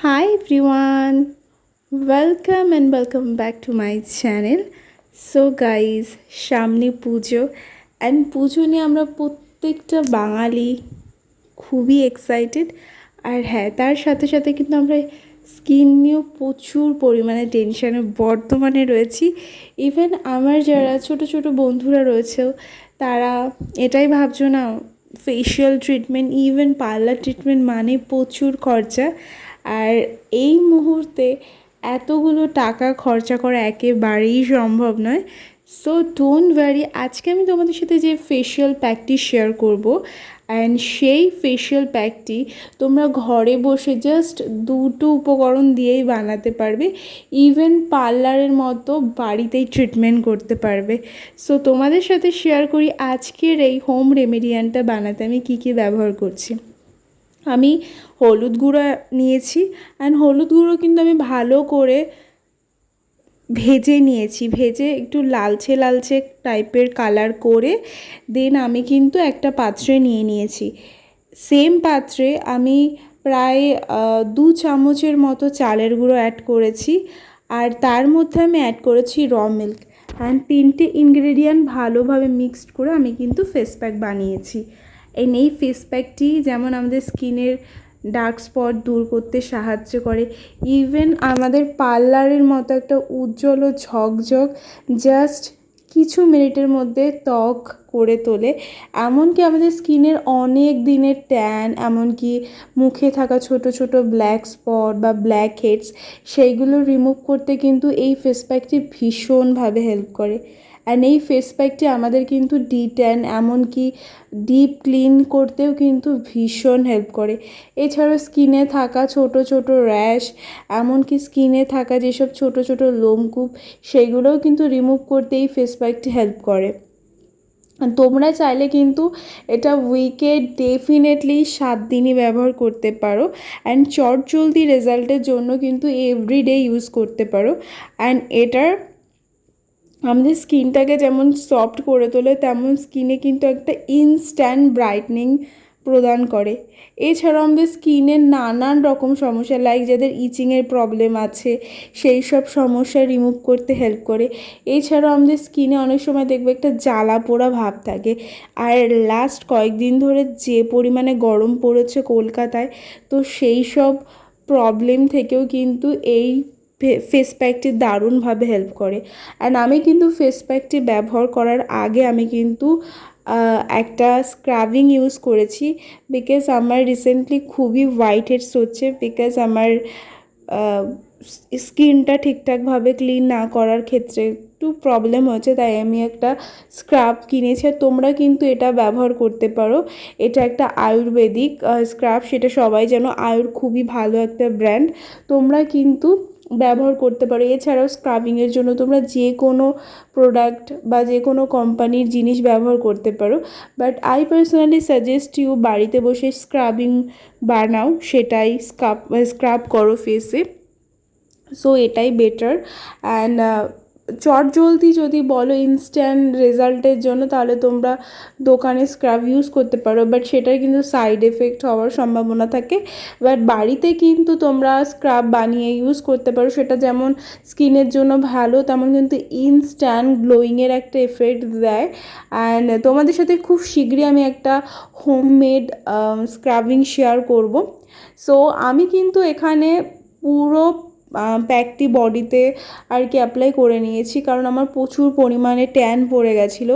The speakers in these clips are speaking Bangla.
Hi everyone, welcome back to my channel. So guys, সামনে পুজো অ্যান্ড পুজো নিয়ে আমরা প্রত্যেকটা বাঙালি খুবই এক্সাইটেড। আর হ্যাঁ, তার সাথে সাথে কিন্তু আমরা স্কিন নিয়েও প্রচুর পরিমাণে টেনশানে বর্তমানে রয়েছি। ইভেন আমার যারা ছোট ছোট বন্ধুরা রয়েছেও, তারা এটাই ভাবছো না, facial treatment, even parlour treatment মানে প্রচুর খরচা। আর এই মুহূর্তে এতগুলো টাকা খরচা করা একেবারেই সম্ভব নয়। সো ডোন্ট ওয়ারি, আজকে আমি তোমাদের সাথে যে ফেশিয়াল প্যাকটি শেয়ার করব, অ্যান্ড সেই ফেশিয়াল প্যাকটি তোমরা ঘরে বসে জাস্ট দুটো উপকরণ দিয়েই বানাতে পারবে। ইভেন পার্লারের মতো বাড়িতেই ট্রিটমেন্ট করতে পারবে। সো তোমাদের সাথে শেয়ার করি আজকের এই হোম রেমেডিয়ানটা বানাতে আমি কী কী ব্যবহার করছি। আমি হলুদ গুঁড়ো নিয়েছি, অ্যান্ড হলুদ গুঁড়ো কিন্তু আমি ভালো করে ভেজে নিয়েছি, ভেজে একটু লালচে লালচে টাইপের কালার করে দেন আমি কিন্তু একটা পাত্রে নিয়ে নিয়েছি। সেম পাত্রে আমি প্রায় 2 চামচের মতো চালের গুঁড়ো অ্যাড করেছি, আর তার মধ্যে আমি অ্যাড করেছি র মিল্ক, অ্যান্ড 3টে ইনগ্রেডিয়েন্ট ভালোভাবে মিক্সড করে আমি কিন্তু ফেস প্যাক বানিয়েছি। এই ফেস প্যাকটি যেমন আমাদের স্কিনের ডার্ক স্পট দূর করতে সাহায্য করে, ইভেন আমাদের পার্লারের মতো একটা উজ্জ্বল ও ঝকঝক জাস্ট কিছু মিনিটের মধ্যে ত্বক করে তোলে। এমনকি আমাদের স্কিনের অনেক দিনের ট্যান, এমনকি মুখে থাকা ছোট ছোট ব্ল্যাক স্পট বা ব্ল্যাক হেডস, সেইগুলো রিমুভ করতে কিন্তু এই ফেস প্যাকটি ভীষণভাবে হেল্প করে। অ্যান্ড এই ফেস প্যাকটি আমাদের কিন্তু ডিট্যান, এমনকি ডিপ ক্লিন করতেও কিন্তু ভীষণ হেল্প করে। এছাড়াও স্কিনে থাকা ছোট ছোট র্যাশ, এমনকি স্কিনে থাকা যেসব ছোট ছোট লোমকূপ, সেগুলোও কিন্তু রিমুভ করতে এই ফেস প্যাকটি হেল্প করে। তোমরা চাইলে কিন্তু এটা উইকে ডেফিনেটলি 7 দিনই ব্যবহার করতে পারো, অ্যান্ড চটজলদি রেজাল্টের জন্য কিন্তু এভরিডে ইউজ করতে পারো। অ্যান্ড এটার আমাদের স্কিনটাকে যেমন সফট করে তোলে, তেমন স্কিনে কিন্তু একটা ইনস্ট্যান্ট ব্রাইটনিং প্রদান করে। এছাড়াও আমাদের স্কিনের নানান রকম সমস্যা, লাইক যাদের ইচিংয়ের প্রবলেম আছে, সেই সব সমস্যা রিমুভ করতে হেল্প করে। এছাড়াও আমাদের স্কিনে অনেক সময় দেখবে একটা জ্বালা পোড়া ভাব থাকে, আর লাস্ট কয়েকদিন ধরে যে পরিমাণে গরম পড়েছে কলকাতায়, তো সেই সব প্রবলেম থেকেও কিন্তু এই ফেস প্যাকটি দারুণভাবে হেল্প করে। অ্যান্ড আমি কিন্তু ফেস প্যাকটি ব্যবহার করার আগে আমি কিন্তু একটা স্ক্রাবিং ইউজ করেছি, বিকজ আমার রিসেন্টলি খুবই হোয়াইট হেডস হচ্ছে, বিকজ আমার স্কিনটা ঠিকঠাকভাবে ক্লিন না করার ক্ষেত্রে একটু প্রবলেম হচ্ছে, তাই আমি একটা স্ক্রাব কিনেছি। আর তোমরা কিন্তু এটা ব্যবহার করতে পারো। এটা একটা আয়ুর্বেদিক স্ক্রাব, সেটা সবাই যেন, আয়ুর খুবই ভালো একটা ব্র্যান্ড, তোমরা কিন্তু ব্যবহার করতে পারো। এছাড়াও স্ক্রাবিংয়ের জন্য তোমরা যে কোনো প্রোডাক্ট বা যে কোনো কোম্পানির জিনিস ব্যবহার করতে পারো, but I personally suggest you বাড়িতে বসে স্ক্রাবিং বানাও, সেটাই স্ক্রাব করো ফেসে। সো এটাই বেটার। অ্যান্ড চটজলদি যদি বলো ইনস্ট্যান্ট রেজাল্টের জন্য, তাহলে তোমরা দোকানে স্ক্রাব ইউজ করতে পারো, বাট সেটার কিন্তু সাইড এফেক্ট হওয়ার সম্ভাবনা থাকে। বাট বাড়িতে কিন্তু তোমরা স্ক্রাব বানিয়ে ইউজ করতে পারো, সেটা যেমন স্কিনের জন্য ভালো, তেমন কিন্তু ইনস্ট্যান্ট গ্লোয়িংয়ের একটা এফেক্ট দেয়। অ্যান্ড তোমাদের সাথে খুব শীঘ্রই আমি একটা হোমমেড স্ক্রাবিং শেয়ার করব। সো আমি কিন্তু এখানে পুরো প্যাকটি বডিতে আর কি অ্যাপ্লাই করে নিয়েছি, কারণ আমার প্রচুর পরিমাণে ট্যান পড়ে গেছিলো।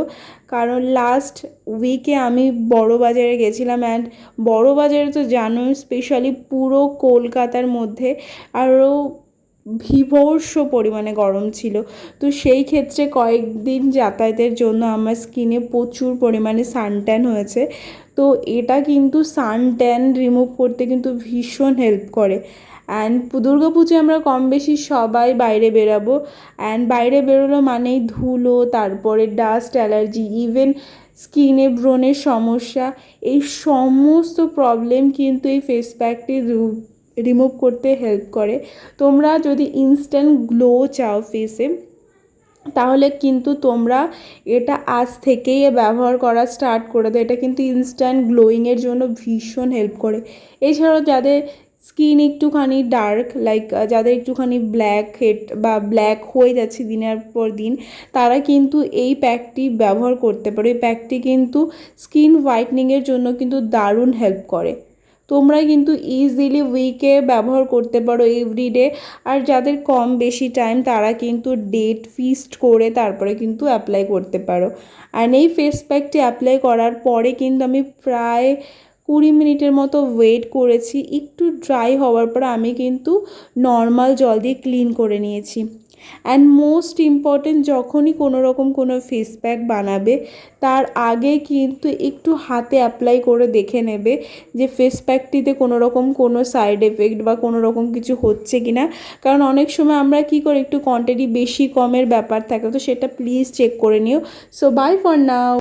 কারণ লাস্ট উইকে আমি বড়বাজারে গেছিলাম, অ্যান্ড বড়বাজারে তো জানোই স্পেশালি পুরো কলকাতার মধ্যে আরও বীভৎস পরিমাণে গরম ছিল। তো সেই ক্ষেত্রে কয়েকদিন যাতায়াতের জন্য আমার স্কিনে প্রচুর পরিমাণে সানট্যান হয়েছে। তো এটা কিন্তু সানট্যান রিমুভ করতে কিন্তু ভীষণ হেল্প করে। অ্যান্ড দুর্গাপুজোয় আমরা কম বেশি সবাই বাইরে বেরাবো, অ্যান্ড বাইরে বেরোলো মানেই ধুলো, তারপরে ডাস্ট অ্যালার্জি, ইভেন স্কিনে ব্রণের সমস্যা, এই সমস্ত প্রবলেম কিন্তু এই ফেস প্যাকটি রিমুভ করতে হেল্প করে। তোমরা যদি ইনস্ট্যান্ট গ্লো চাও ফেসে, তাহলে কিন্তু তোমরা এটা আজ থেকেই ব্যবহার করা স্টার্ট করে দাও। এটা কিন্তু ইনস্ট্যান্ট গ্লোয়িংয়ের জন্য ভীষণ হেল্প করে। এছাড়াও যাদের স্কিন একটুখানি ডার্ক লাইক যাদের একটুখানি ব্ল্যাক হেড বা ব্ল্যাক হয়ে যাচ্ছে দিনের পর দিন, তারা কিন্তু এই প্যাকটি ব্যবহার করতে পারো। এই প্যাকটি কিন্তু স্কিন হোয়াইটনিংয়ের জন্য কিন্তু দারুণ হেল্প করে। তোমরা কিন্তু ইজিলি উইকে ব্যবহার করতে পারো, এভরিডে। আর যাদের কম বেশি টাইম, তারা কিন্তু ডেট ফিক্সড করে তারপরে কিন্তু অ্যাপ্লাই করতে পারো। আর এই ফেস প্যাকটি অ্যাপ্লাই করার পরে কিন্তু আমি প্রায় 20 মিনিটের মতো ওয়েট করেছি। একটু ড্রাই হওয়ার পর আমি কিন্তু নর্মাল জল দিয়ে ক্লিন করে নিয়েছি। অ্যান্ড মোস্ট ইম্পর্টেন্ট, যখনই কোনো রকম কোনো ফেস প্যাক বানাবে তার আগে কিন্তু একটু হাতে অ্যাপ্লাই করে দেখে নেবে যে ফেস প্যাকটিতে কোনো রকম কোনো সাইড এফেক্ট বা কোনো রকম কিছু হচ্ছে কি না। কারণ অনেক সময় আমরা কী করি, একটু কোয়ান্টিটি বেশি কমের ব্যাপার থাকে, তো সেটা প্লিজ চেক করে নিও। So bye for now.